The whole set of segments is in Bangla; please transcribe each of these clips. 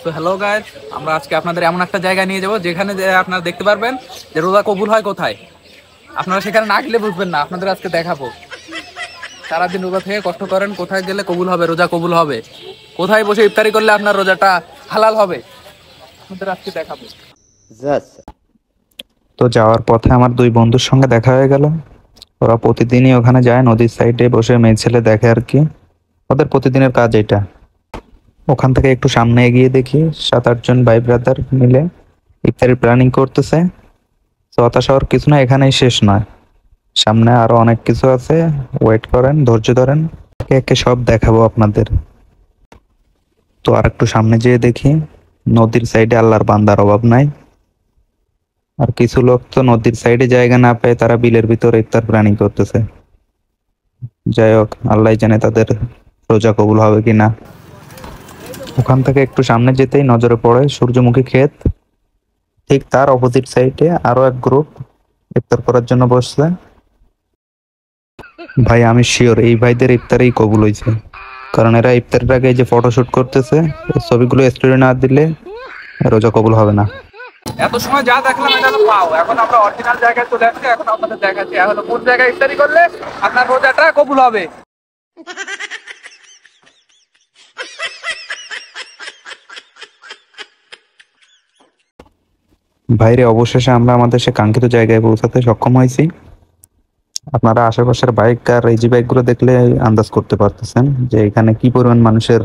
তো হ্যালো গাইস, আমরা আজকে আপনাদের এমন একটা জায়গা নিয়ে যাব যেখানে আপনারা দেখতে পারবেন যে রোজা কবুল হয় কোথায়। আপনারা সেখানে না গেলে বুঝবেন না, আপনাদের আজকে দেখাবো। সারাদিন রোজা থেকে কষ্ট করেন, কোথায় গেলে কবুল হবে, রোজা কবুল হবে, কোথায় বসে ইফতারি করলে আপনার রোজাটা হালাল হবে, আপনাদের আজকে দেখাবো। তো যাওয়ার পথে আমার দুই বন্ধুর সঙ্গে দেখা হয়ে গেল। ওরা প্রতিদিনই ওখানে যায়, নদীর সাইডে বসে মেয়ে ছেলে দেখে আর কি। ওদের প্রতিদিনের কাজ এটা। ওখান থেকে একটু সামনে এগিয়ে দেখি 7-8 জন ভাই ব্রাদার মিলে ইফতারির প্ল্যানিং করতেছে। তো হতাশ হওয়ার কিছু না, এখানেই শেষ নয়, সামনে আরো অনেক কিছু আছে। ওয়েট করেন, ধৈর্য ধরেন, একে একে সব দেখাবো আপনাদের। তো আর একটু সামনে যেয়ে দেখি নদীর সাইডে আল্লাহর বান্দার অভাব নাই। আর কিছু লোক তো নদীর সাইডে জায়গা না পেয়ে তারা বিলের ভিতরে ইফতার প্ল্যানিং করতেছে। যাই হোক, আল্লাহ জানে তাদের রোজা কবুল হবে কিনা। ওখান থেকে একটু সামনে যেতেই নজরে পড়ে সূর্যমুখী ক্ষেত। ঠিক তার অপোজিট সাইডে আরো এক গ্রুপ ইফতার করার জন্য বসছে। ভাই আমি শিওর এই ভাইদের ইফতারেই কবুল হয়েছে, কারণ এরা ইফতারের আগে যে ফটোশুট করতেছে, এই ছবিগুলো স্টোরি না দিলে রোজা কবুল হবে না। এত সময় যা দেখলাম এটা তো পাও, এখন আমরা অরিজিনাল জায়গায় চলে আসছি। এখন আপনাদের দেখাচ্ছি এখন কোন জায়গায় ইফতারি করলে আপনার রোজাটা কবুল হবে। বাইরে অবশেষে আমরা আমাদের সে কাঙ্ক্ষিত জায়গায় পৌঁছাতে সক্ষম হয়েছি। আপনারা আশেপাশের বাইক আর এই জি বাইক গুলো দেখলে আন্দাজ করতে পারতেছেন যে এখানে কি পরিমাণ মানুষের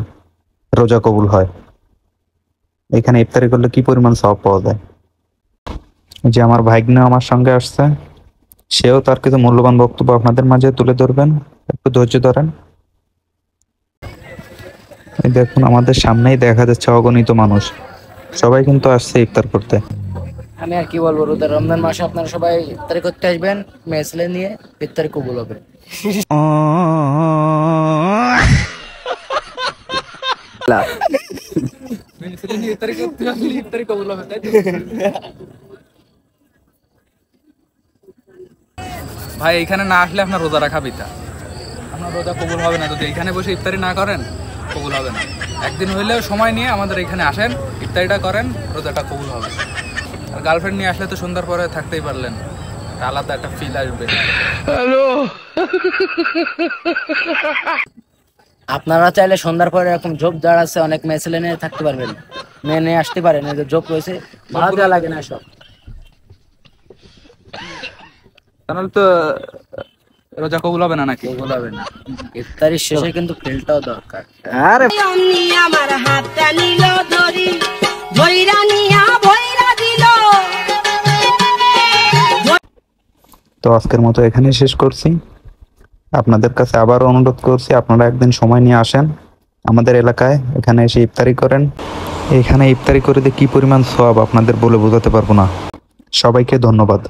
রোজা কবুল হয়, এখানে ইফতারি করলে কি পরিমাণ সওয়াব পাওয়া যায়। যে আমার ভাগ্নে আমার সঙ্গে আসছে, সেও তার কিছু মূল্যবান বক্তব্য আপনাদের মাঝে তুলে ধরবেন, একটু ধৈর্য ধরেন। এই দেখুন আমাদের সামনেই দেখা যাচ্ছে অগণিত মানুষ, সবাই কিন্তু আসছে ইফতার করতে। আমি আর কি বলবো, রমজান মাসে আপনারা সবাই ইফতারি করতে আসবেন, মেয়ে ছেলে নিয়ে ইফতারি কবুল হবে। ভাই এখানে না আসলে আপনার রোজা রাখা বৃথা, আপনার রোজা কবুল হবে না। যদি এখানে বসে ইফতারি না করেন কবুল হবে না। একদিন হইলেও সময় নিয়ে আমাদের এখানে আসেন, ইফতারিটা করেন, রোজাটা কবুল হবে। আর গার্লফ্রেন্ড নিয়ে আসলে তো সন্ধ্যার পরে থাকতেই পারলেন, আলাদা একটা ফিল আসবে। আপনারা চাইলে সন্ধ্যার পরে এরকম জব যারা আছে অনেক মেয়ে ছেলে নিয়ে থাকতে পারবেন, মেয়ে নিয়ে আসতে পারেন। এই যে জব রয়েছে, ভাড়া দেওয়া লাগে না সব। তাহলে তো রোজা কবুল হবে না নাকি? কবুল হবে না। ইফতারির শেষে কিন্তু ফিলটাও দরকার। আরে আমার হাতটা নিল ধরি, ভৈরা নিয়া ভৈরা দিল। তো আজকের মতো এখানেই শেষ করছি। আপনাদের কাছে আবারও অনুরোধ করছি, আপনারা একদিন সময় নিয়ে আসেন আমাদের এলাকায়, এখানে এসে ইফতারি করেন। এখানে ইফতারি করে কি পরিমাণ সওয়াব আপনাদের বলে বোঝাতে পারবো না। সবাইকে ধন্যবাদ।